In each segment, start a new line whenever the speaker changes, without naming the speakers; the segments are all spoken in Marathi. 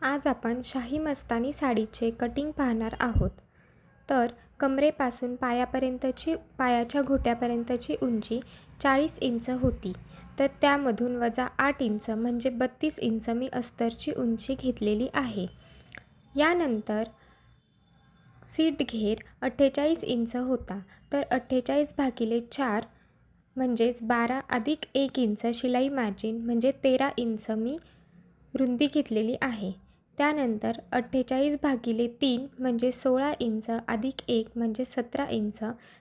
आज आपण शाही मस्तानी साडीचे कटिंग पाहणार आहोत. तर कमरेपासून पायाच्या घोट्यापर्यंतची उंची 40 इंच होती. तर त्यामधून वजा 8 इंच म्हणजे 32 इंच मी अस्तरची उंची घेतलेली आहे. यानंतर सीट घेर 48 इंच होता. तर 48/4 म्हणजेच 12 अधिक 1 इंच शिलाई मार्जिन म्हणजे 13 इंच मी रुंदी घेतलेली आहे. त्यानंतर 48/3 म्हणजे 16 इंच अधिक 1 म्हणजे 17 इंच.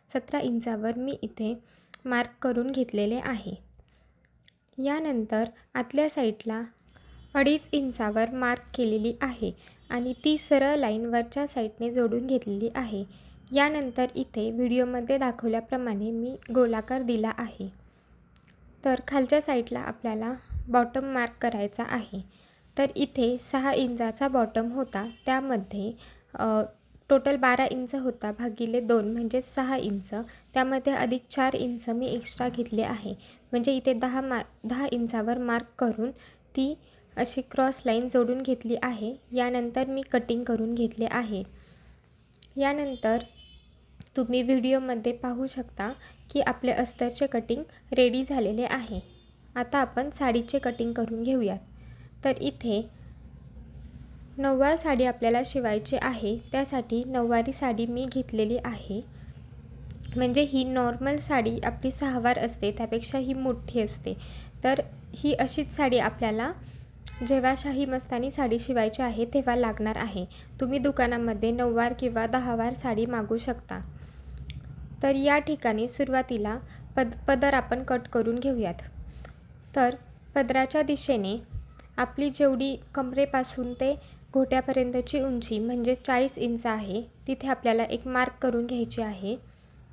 17 इंचावर मी इथे मार्क करून घेतलेले आहे. यानंतर आतल्या साईडला 2.5 इंचावर मार्क केलेली आहे आणि ती सरळ लाईन वरच्या साईडने जोडून घेतलेली आहे. यानंतर इथे व्हिडिओमध्ये दाखवल्याप्रमाणे मी गोलाकार दिला आहे. तर खालच्या साईडला आपल्याला बॉटम मार्क करायचा आहे. तर इथे 6 इंचाचा बॉटम होता. त्यामध्ये टोटल 12 इंच होता भागिले 2 म्हणजे 6 इंच. त्यामध्ये अधिक 4 इंच मी एक्स्ट्रा घेतले आहे. म्हणजे इथे 10 इंचावर मार्क करून ती अशी क्रॉस लाईन जोडून घेतली आहे. यानंतर मी कटिंग करून घेतले आहे. यानंतर तुम्ही व्हिडिओमध्ये पाहू शकता की आपले अस्तरचे कटिंग रेडी झालेले आहे. आता आपण साडीचे कटिंग करून घेऊयात. तर इथे नऊवार साडी आपल्याला शिवायची आहे. त्यासाठी नऊवारी साडी मी घेतलेली आहे. म्हणजे ही नॉर्मल साडी आपली 6 वार असते त्यापेक्षा ही मोठी असते. तर ही अशीच साडी आपल्याला जेव्हा शाही मस्तानी साडी शिवायची आहे तेव्हा लागणार आहे. तुम्ही दुकानामध्ये 9 वार किंवा 10 वार साडी मागू शकता. तर या ठिकाणी सुरुवातीला पदर आपण कट करून घेऊयात. तर पदराच्या दिशेने आपली जेवढी कमरेपासून ते घोट्यापर्यंतची उंची म्हणजे 40 इंच आहे तिथे आपल्याला एक मार्क करून घ्यायची आहे.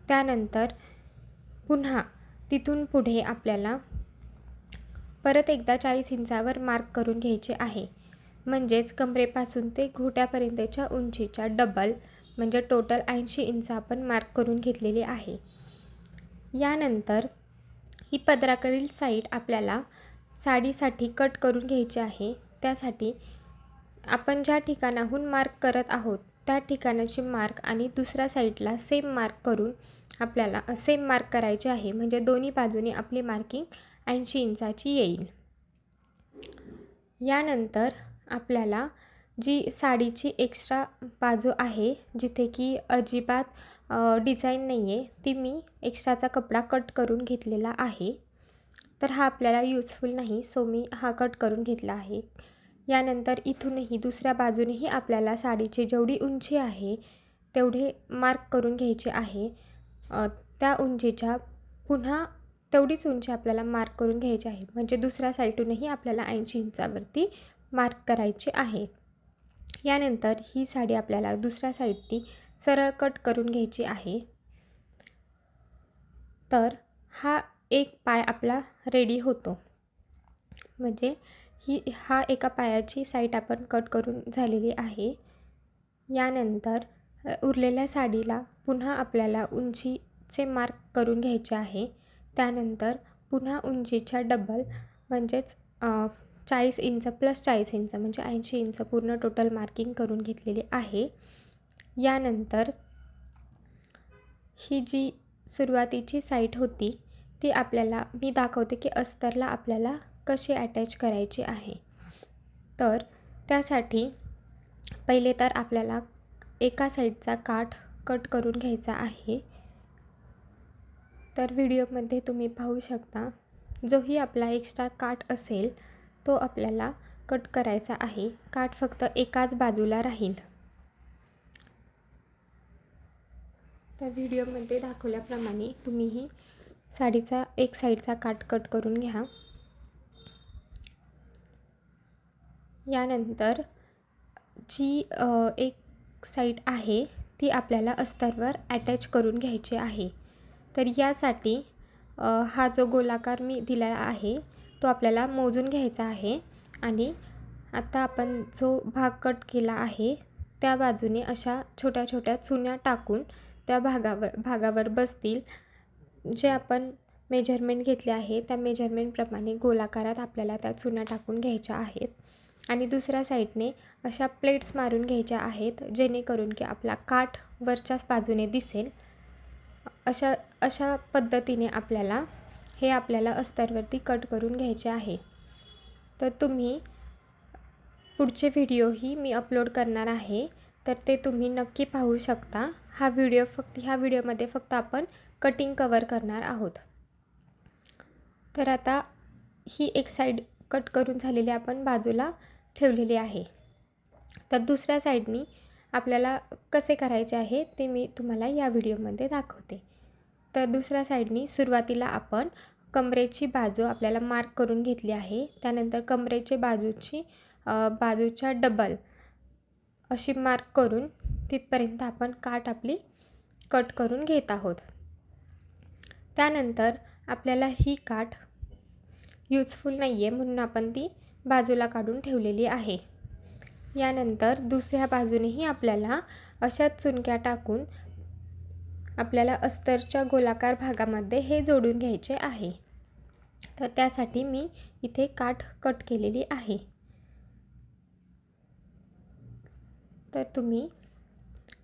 त्यानंतर पुन्हा तिथून पुढे आपल्याला परत एकदा 40 इंचावर मार्क करून घ्यायचे आहे. म्हणजेच कमरेपासून ते घोट्यापर्यंतच्या उंचीच्या डबल म्हणजे टोटल 80 इंच आपण मार्क करून घेतलेली आहे. यानंतर ही पदराकडील साईड आपल्याला साडीसाठी कट करून घ्यायची आहे. त्यासाठी आपण ज्या ठिकाणाहून मार्क करत आहोत त्या ठिकाणाची मार्क आणि दुसऱ्या साईडला सेम मार्क करून आपल्याला सेम मार्क करायचे आहे. म्हणजे दोन्ही बाजूने आपली मार्किंग 80 इंचाची येईल. यानंतर आपल्याला जी साडीची एक्स्ट्रा बाजू आहे जिथे की अजिबात डिझाईन नाही आहे ती मी एक्स्ट्राचा कपडा कट करून घेतलेला आहे. तर हा आपल्याला यूजफुल नाही सो मी हा कट करून घेतला आहे. यानंतर इथूनही दुसऱ्या बाजूनेही आपल्याला साडीची जेवढी उंची आहे तेवढे मार्क करून घ्यायचे आहे. त्या उंचीच्या पुन्हा तेवढीच उंची आपल्याला मार्क करून घ्यायची आहे. म्हणजे दुसऱ्या साईडूनही आपल्याला 80 इंचावरती मार्क करायची आहे. यानंतर ही साडी आपल्याला दुसऱ्या साईडनी सरळ कट करून घ्यायची आहे. तर हा एक पाय आपला रेडी होतो. म्हणजे हा एका पायाची साईड आपण कट करून झालेली आहे. यानंतर उरलेल्या साडीला पुन्हा आपल्याला उंचीचे मार्क करून घ्यायचे आहे. त्यानंतर पुन्हा उंचीच्या डबल म्हणजेच 40 इंच प्लस 40 इंच म्हणजे 80 इंच पूर्ण टोटल मार्किंग करून घेतलेली आहे. यानंतर ही जी सुरुवातीची साईड होती ती आपल्याला मी दाखवते की अस्तरला आपल्याला कशी अटॅच करायची आहे. तर त्यासाठी पहिले तर आपल्याला एका साईडचा काठ कट करून घ्यायचा आहे. तर व्हिडिओमध्ये तुम्ही पाहू शकता जोही आपला एक्स्ट्रा काठ असेल तो आपल्याला कट करायचा आहे. काठ फक्त एकाच बाजूला राहील. तर व्हिडिओमध्ये दाखवल्याप्रमाणे तुम्हीही साडीचा एक साईडचा काठ कट करून घ्या. यानंतर जी एक साईड आहे ती आपल्याला अस्तरवर अटॅच करून घ्यायची आहे. तर यासाठी हा जो गोलाकार मी दिलेला आहे तो आपल्याला मोजून घ्यायचा आहे आणि आता आपण जो भाग कट केला आहे त्या बाजूने अशा छोट्या छोट्या चुन्या टाकून त्या भागावर बसतील. जे आपण मेजरमेंट घेतले आहे त्या मेजरमेंटप्रमाणे गोलाकारात आपल्याला त्या चुन्या टाकून घ्यायच्या आहेत. आणि दुसऱ्या साईडने अशा प्लेट्स मारून घ्यायच्या आहेत, जेणेकरून की आपला काठ वरच्याच बाजूने दिसेल. अशा अशा पद्धतीने आपल्याला अस्तरवरती कट करून घ्यायचे आहे. तर तुम्ही पुढचे व्हिडिओही मी अपलोड करणार आहे, तर ते तुम्ही नक्की पाहू शकता. ह्या व्हिडिओमध्ये फक्त आपण कटिंग कवर करणार आहोत. तर आता ही एक साईड कट करून झालेली आपण बाजूला ठेवलेली आहे. तर दुसऱ्या साईडनी आपल्याला कसे करायचे आहे ते मी तुम्हाला या व्हिडिओमध्ये दाखवते. तर दुसऱ्या साईडनी सुरुवातीला आपण कमरेची बाजू आपल्याला मार्क करून घेतली आहे. त्यानंतर कमरेच्या बाजूच्या डबल अशी मार्क करून तिथपर्यंत आपण काठ आपली कट करून घेत आहोत. त्यानंतर आपल्याला ही काठ यूजफुल नाही आहे म्हणून आपण ती बाजूला काढून ठेवलेली आहे. यानंतर दुसऱ्या बाजूनेही आपल्याला अशाच चुनक्या टाकून आपल्याला अस्तरच्या गोलाकार भागामध्ये हे जोडून घ्यायचे आहे. तर त्यासाठी मी इथे काठ कट केलेली आहे. तर तुम्ही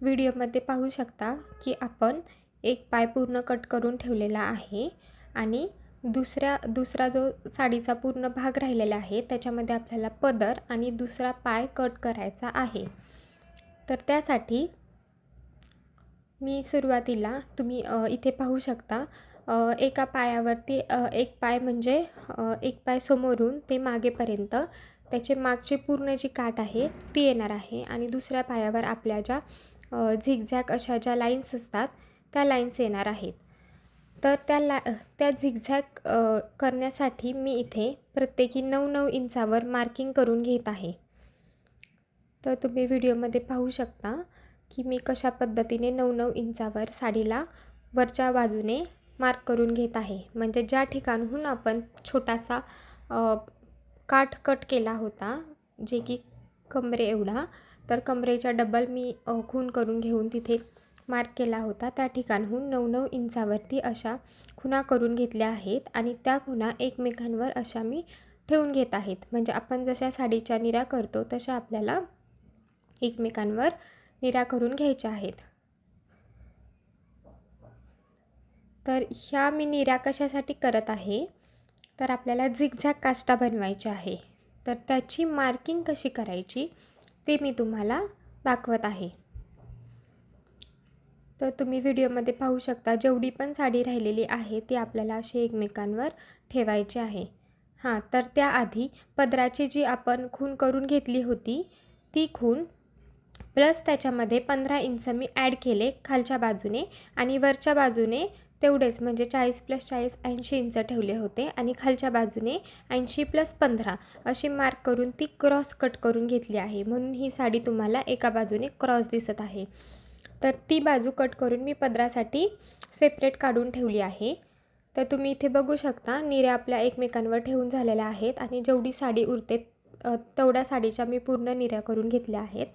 व्हिडिओमध्ये पाहू शकता की आपण एक पाय पूर्ण कट करून ठेवलेला आहे आणि दुसरा जो साडीचा पूर्ण भाग राहिलेला आहे त्याच्यामध्ये आपल्याला पदर आणि दुसरा पाय कट करायचा आहे. तर त्यासाठी मी सुरुवातीला तुम्ही इथे पाहू शकता एका पायावरती एक पाय समोरून ते मागेपर्यंत त्याचे मागची पूर्ण जी काठ आहे ती येणार आहे आणि दुसऱ्या पायावर आपल्या ज्या झिगझॅग अशा ज्या लाईन्स असतात त्या लाईन्स येणार आहेत. तर त्या झिगझॅग करण्यासाठी मी इथे प्रत्येकी 9-9 इंचावर मार्किंग करून घेत आहे. तर तुम्ही व्हिडिओमध्ये पाहू शकता की मी कशा पद्धतीने 9-9 इंचावर साडीला वरच्या बाजूने मार्क करून घेत आहे. म्हणजे ज्या ठिकाणहून आपण छोटासा काठ कट केला होता जे की कमरे एवढा, तर कमरेच्या डबल मी खूण करून घेऊन तिथे मार्क केला होता, त्या ठिकाणहून 9-9 इंचावरती अशा खुणा करून घेतल्या आहेत आणि त्या खुणा एकमेकांवर अशा मी ठेवून घेत आहेत. म्हणजे आपण जशा साडीच्या निऱ्या करतो तशा आपल्याला एकमेकांवर निऱ्या करून घ्यायच्या आहेत. तर ह्या मी निऱ्या कशासाठी करत आहे, तर आपल्याला झिगझॅग काष्टा बनवायची आहे. तर त्याची मार्किंग कशी करायची ते मी तुम्हाला दाखवत आहे. तर तुम्ही व्हिडिओमध्ये पाहू शकता जेवढी पण साडी राहिलेली आहे ती आपल्याला अशी एकमेकांवर ठेवायची आहे. तर त्याआधी पदराची जी आपण खूण करून घेतली होती ती खूण प्लस त्याच्यामध्ये 15 इंच मी ॲड केले खालच्या बाजूने आणि वरच्या बाजूने तेवढेच म्हणजे 40 + 40 80 इंच ठेवले होते आणि खालच्या बाजूने 80 + 15 अशी मार्क करून ती क्रॉस कट करून घेतली आहे. म्हणून ही साडी तुम्हाला एका बाजूने क्रॉस दिसत आहे. तर ती बाजू कट करून मी पदरासाठी सेपरेट काढून ठेवली आहे. तर तुम्ही इथे बघू शकता निऱ्या आपल्या एकमेकांवर ठेवून झालेल्या आहेत आणि जेवढी साडी उरते तेवढ्या साडीच्या मी पूर्ण निऱ्या करून घेतल्या आहेत.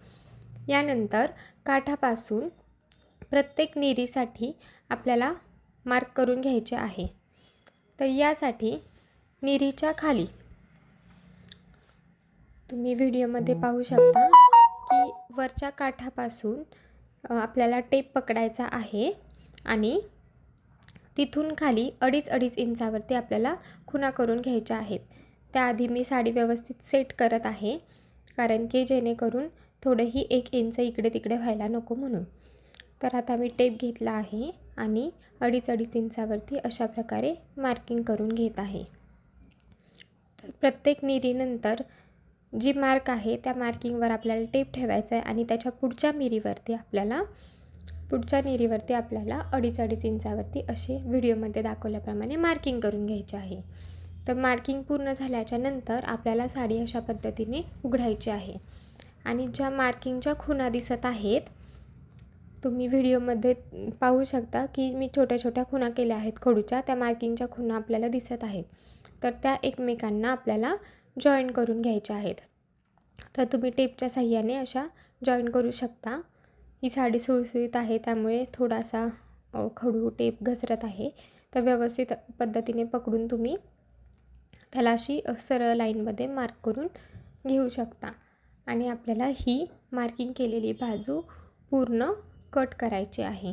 यानंतर काठापासून प्रत्येक निरीसाठी आपल्याला मार्क करून घ्यायचे आहे. तर यासाठी निरीच्या खाली तुम्ही व्हिडिओमध्ये पाहू शकता की वरच्या काठापासून आपल्याला टेप पकडायचा आहे आणि तिथून खाली 2.5 इंचावरती आपल्याला खुणा करून घ्यायच्या आहेत. त्याआधी मी साडी व्यवस्थित सेट करत आहे, कारण की जेणेकरून थोडंही 1 इंच इकडे तिकडे व्हायला नको म्हणून. तर आता मी टेप घेतला आहे आणि 2.5 इंचावरती अशा प्रकारे मार्किंग करून घेत आहे. तर प्रत्येक निरीनंतर जी मार्क आहे त्या मार्किंगवर आपल्याला टेप ठेवायचा आहे आणि त्याच्या पुढच्या निरीवरती आपल्याला 2.5 इंचावरती असे व्हिडिओमध्ये दाखवल्याप्रमाणे मार्किंग करून घ्यायचे आहे. तर मार्किंग पूर्ण झाल्याच्या नंतर आपल्याला साडी अशा पद्धतीने उघडायची आहे आणि ज्या मार्किंगच्या खुणा दिसत आहेत तुम्ही व्हिडिओमध्ये पाहू शकता की मी छोट्या छोट्या खुणा केल्या आहेत खडूच्या, त्या मार्किंगच्या खुणा आपल्याला दिसत आहेत. तर त्या एकमेकांना आपल्याला जॉईन करून घ्यायच्या आहेत. तर तुम्ही टेपच्या साहाय्याने अशा जॉईन करू शकता. ही साडी सुळसुळीत आहे त्यामुळे थोडासा खडू टेप घसरत आहे. तर व्यवस्थित पद्धतीने पकडून तुम्ही त्याला अशी सरळ लाईनमध्ये मार्क करून घेऊ शकता आणि आपल्याला ही मार्किंग केलेली बाजू पूर्ण कट करायची आहे।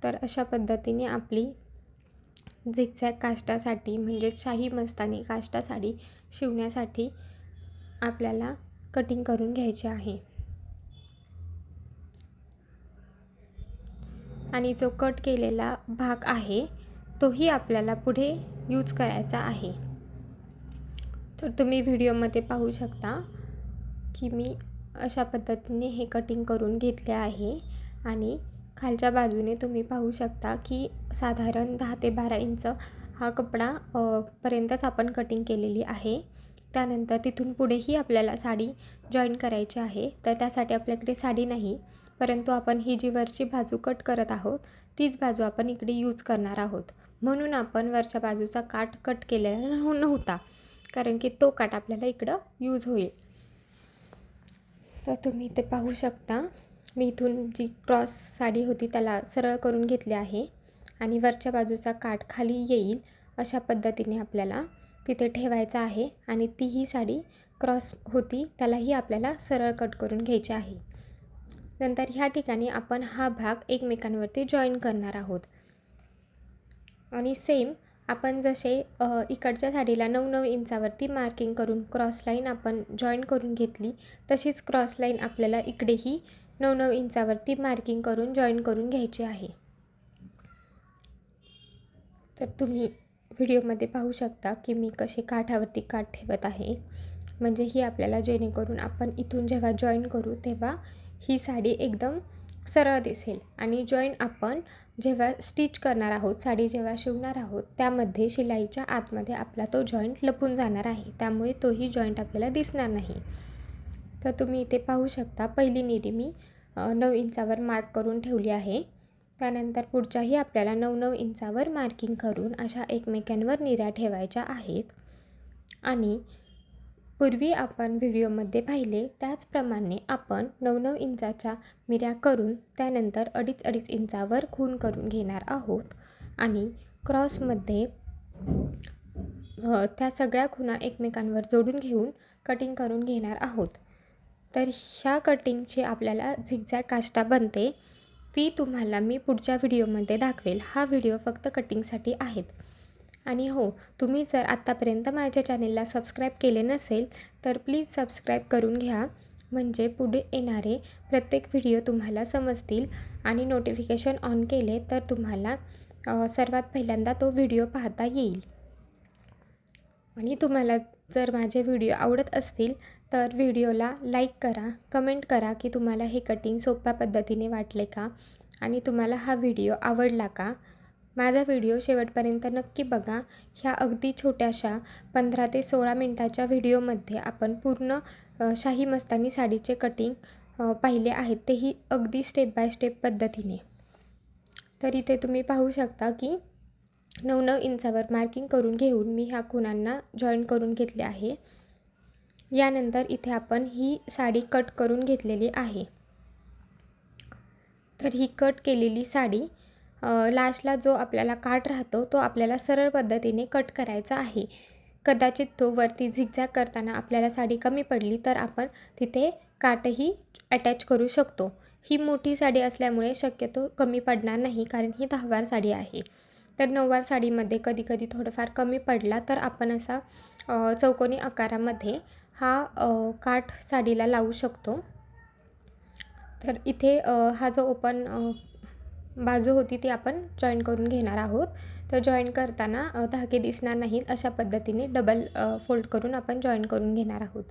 तर अशा पद्धतीने आपली झिगझॅग काष्टासाठी म्हणजे शाही मस्तानी काष्टा साडी शिवण्यासाठी आपल्याला कटिंग करून घ्यायची आहे। आणि जो कट केलेला भाग आहे तोही आपल्याला पुढे यूज करायचा आहे। तर तुम्ही व्हिडिओमध्ये पाहू शकता की मी अशा पद्धतीने हे कटिंग करून घेतले आहे आणि खालच्या बाजूने तुम्ही पाहू शकता की साधारण 10 ते 12 इंच हा कपडा पर्यंतच आपण कटिंग केलेली आहे। त्यानंतर तिथून पुढेही आपल्याला साडी जॉईन करायची आहे। तर त्यासाठी आपल्याकडे साडी नाही, परंतु आपण ही जी वरची बाजू कट करत आहोत तीच बाजू आपण इकडे यूज करणार आहोत। म्हणून आपण वरच्या बाजूचा काठ कट केलेला नव्हता, कारण की तो काठ आपल्याला इकडं यूज होईल। तर तुम्ही ते पाहू शकता मी इथून जी क्रॉस साडी होती त्याला सरळ करून घेतली आहे आणि वरच्या बाजूचा काठ खाली येईल अशा पद्धतीने आपल्याला तिथे ठेवायचा आहे आणि तीही साडी क्रॉस होती त्यालाही आपल्याला सरळ कट करून घ्यायची आहे। नंतर ह्या ठिकाणी आपण हा भाग एकमेकांवरती जॉईन करणार आहोत आणि सेम आपण जसे इकडच्या साडीला 9-9 इंचावरती मार्किंग करून क्रॉस लाईन आपण जॉईन करून घेतली, तशीच क्रॉस लाईन आपल्याला इकडेही 9-9 इंचावरती मार्किंग करून जॉईन करून घ्यायची आहे। तर तुम्ही व्हिडिओमध्ये पाहू शकता की मी कसे काठावरती काठ ठेवत आहे, म्हणजे ही आपल्याला जेणेकरून आपण इथून जेव्हा जॉईन करू तेव्हा ही साडी एकदम सरळ दिसेल आणि जॉईन आपण जेव्हा स्टिच करणार आहोत, साडी जेव्हा शिवणार आहोत त्यामध्ये शिलाईच्या आतमध्ये आपला तो जॉईंट लपून जाणार आहे, त्यामुळे तोही जॉईंट आपल्याला दिसणार नाही। तर तुम्ही इथे पाहू शकता पहिली निरी मी 9 इंचावर मार्क करून ठेवली आहे। त्यानंतर पुढच्याही आपल्याला 9-9 इंचावर मार्किंग करून अशा एकमेकांवर निऱ्या ठेवायच्या आहेत आणि पूर्वी आपण व्हिडिओमध्ये पाहिले त्याचप्रमाणे आपण 9-9 इंचाच्या मिऱ्या करून त्यानंतर 2.5-2.5 इंचावर खूण करून घेणार आहोत आणि क्रॉसमध्ये त्या सगळ्या खुणा एकमेकांवर जोडून घेऊन कटिंग करून घेणार आहोत। तर ह्या कटिंगची आपल्याला झिगझॅग काष्टा बनते ती तुम्हाला मी पुढच्या व्हिडिओमध्ये दाखवेल। हा व्हिडिओ फक्त कटिंगसाठी आहेत। आणि हो, तुम्ही जर आत्तापर्यंत माझ्या चॅनेलला सबस्क्राईब केले नसेल तर प्लीज सबस्क्राईब करून घ्या, म्हणजे पुढे येणारे प्रत्येक व्हिडिओ तुम्हाला समजतील आणि नोटिफिकेशन ऑन केले तर तुम्हाला सर्वात पहिल्यांदा तो व्हिडिओ पाहता येईल। आणि तुम्हाला जर माझे व्हिडिओ आवडत असतील तर व्हिडिओला लाईक करा, कमेंट करा की तुम्हाला हे कटिंग सोप्या पद्धतीने वाटले का आणि तुम्हाला हा व्हिडिओ आवडला का। माझा व्हिडिओ शेवटपर्यंत नक्की बघा। ह्या अगदी छोट्याशा 15 ते 16 मिनटाच्या व्हिडिओमध्ये आपण पूर्ण शाही मस्तानी साडीचे कटिंग पाहिले आहेत, तेही अगदी स्टेप बाय स्टेप पद्धतीने। तर इथे तुम्ही पाहू शकता की 9-9 इंचावर मार्किंग करून घेऊन मी ह्या खुणांना जॉईन करून घेतले आहे। यानंतर इथे आपण ही साडी कट करून घेतलेली आहे। तर ही कट केलेली साडी लास्टला जो आपल्याला काठ राहतो तो आपल्याला सरळ पद्धतीने कट करायचा आहे। कदाचित तो वरती झिगझॅग करताना आपल्याला साडी कमी पडली तर आपण तिथे काठही अटॅच करू शकतो। ही मोठी साडी असल्यामुळे शक्यतो कमी पडणार नाही, कारण ही 10 वार साडी आहे। तर 9 वार साडीमध्ये कधी थोडंफार कमी पडला तर आपण असा चौकोनी आकारामध्ये हा काठ साडीला लावू शकतो। तर इथे हा जो ओपन बाजू होती ती आपण जॉईन करून घेणार आहोत। तर जॉईन करताना धागे दिसणार नाहीत अशा पद्धतीने डबल फोल्ड करून आपण जॉईन करून घेणार आहोत।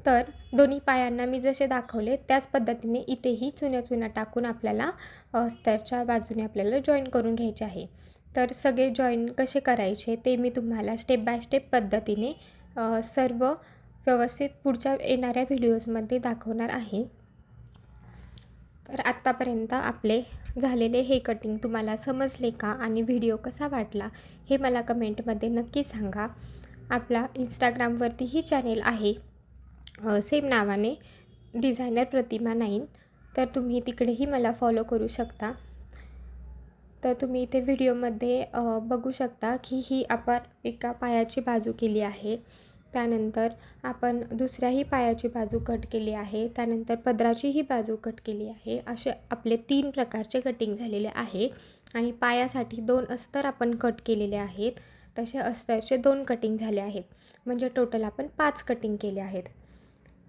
तर दोन्ही पायांना मी जसे दाखवले त्याच पद्धतीने इथेही चुन्या टाकून आपल्याला अस्तरच्या बाजूने आपल्याला जॉईन करून घ्यायचे आहे। तर सगळे जॉईन कसे करायचे ते मी तुम्हाला स्टेप बाय स्टेप पद्धतीने सर्व व्यवस्थित पुढच्या येणाऱ्या व्हिडिओजमध्ये दाखवणार आहे। तर आत्तापर्यंत आपले झालेले हे कटिंग तुम्हाला समजले का आणि व्हिडिओ कसा वाटला हे मला कमेंटमध्ये नक्की सांगा। आपला इंस्टाग्रामवरतीही चॅनेल आहे सेम नावाने डिझायनर प्रतिमा 9, तर तुम्ही तिकडेही मला फॉलो करू शकता। तर तुम्ही इथे व्हिडिओमध्ये बघू शकता की ही आपण एका पायाची बाजू केली आहे. त्यानंतर आपण दुसऱ्याही पायाची बाजू कट केली आहे. त्यानंतर पदराचीही बाजू कट केली आहे. असे आपले 3 प्रकारचे कटिंग झालेले आहे. आणि पायासाठी 2 अस्तर आपण कट केलेले आहेत. तसे अस्तरचे 2 कटिंग झाले आहेत. म्हणजे टोटल आपण 5 कटिंग केले आहेत.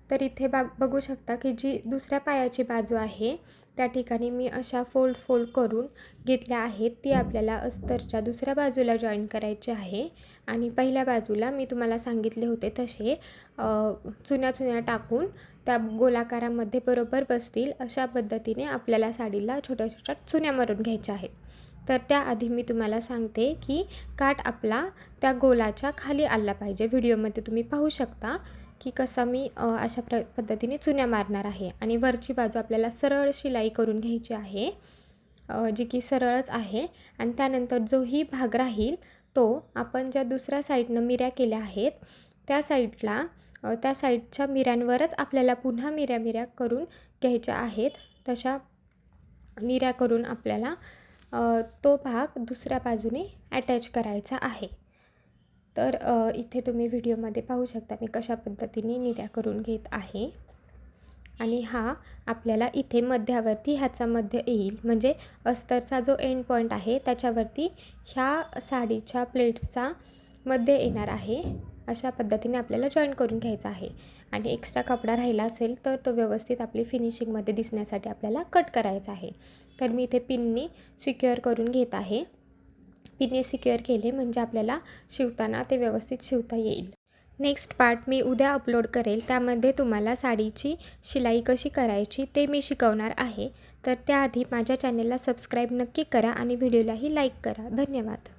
तर इथे बघू शकता की जी दुसऱ्या पायाची बाजू आहे त्या ठिकाणी मी अशा फोल्ड करून घेतल्या आहेत. ती आपल्याला अस्तरच्या दुसऱ्या बाजूला जॉईन करायची आहे. आणि पहिल्या बाजूला मी तुम्हाला सांगितले होते तसे चुन्या टाकून त्या गोलाकारामध्ये बरोबर बसतील अशा पद्धतीने आपल्याला साडीला छोट्या छोट्या चुन्या मारून घ्यायच्या आहेत. तर त्याआधी मी तुम्हाला सांगते की काठ आपला त्या गोलाच्या खाली आला पाहिजे. व्हिडिओमध्ये तुम्ही पाहू शकता की कसा मी अशा पद्धतीने चुन्या मारणार आहे. आणि वरची बाजू आपल्याला सरळ शिलाई करून घ्यायची आहे, जी की सरळच आहे. आणि त्यानंतर जोही भाग राहील तो आपण ज्या दुसऱ्या साईडनं मिऱ्या केल्या आहेत त्या साईडच्या मिऱ्यांवरच आपल्याला पुन्हा मिऱ्या करून घ्यायच्या आहेत. तशा मिऱ्या करून आपल्याला तो भाग दुसऱ्या बाजूने अटॅच करायचा आहे. तर इथे तुम्ही व्हिडिओमध्ये पाहू शकता मी कशा पद्धतीने निर्या करून घेत आहे. आणि हा आपल्याला इथे मध्यावरती ह्याचा मध्य येईल, म्हणजे अस्तरचा जो एंड पॉईंट आहे त्याच्यावरती ह्या साडीच्या प्लेट्सचा मध्य येणार आहे. अशा पद्धतीने आपल्याला जॉईन करून घ्यायचा आहे. आणि एक्स्ट्रा कपडा राहिला असेल तर तो व्यवस्थित आपली फिनिशिंगमध्ये दिसण्यासाठी आपल्याला कट करायचा आहे. तर मी इथे पिनने सिक्युअर करून घेत आहे. पिनने सिक्युअर केले म्हणजे आपल्याला शिवताना ते व्यवस्थित शिवता येईल. नेक्स्ट पार्ट मी उद्या अपलोड करेल. त्यामध्ये तुम्हाला साडीची शिलाई कशी करायची ते मी शिकवणार आहे. तर त्याआधी माझ्या चॅनेलला सबस्क्राईब नक्की करा आणि व्हिडिओलाही लाईक करा. धन्यवाद.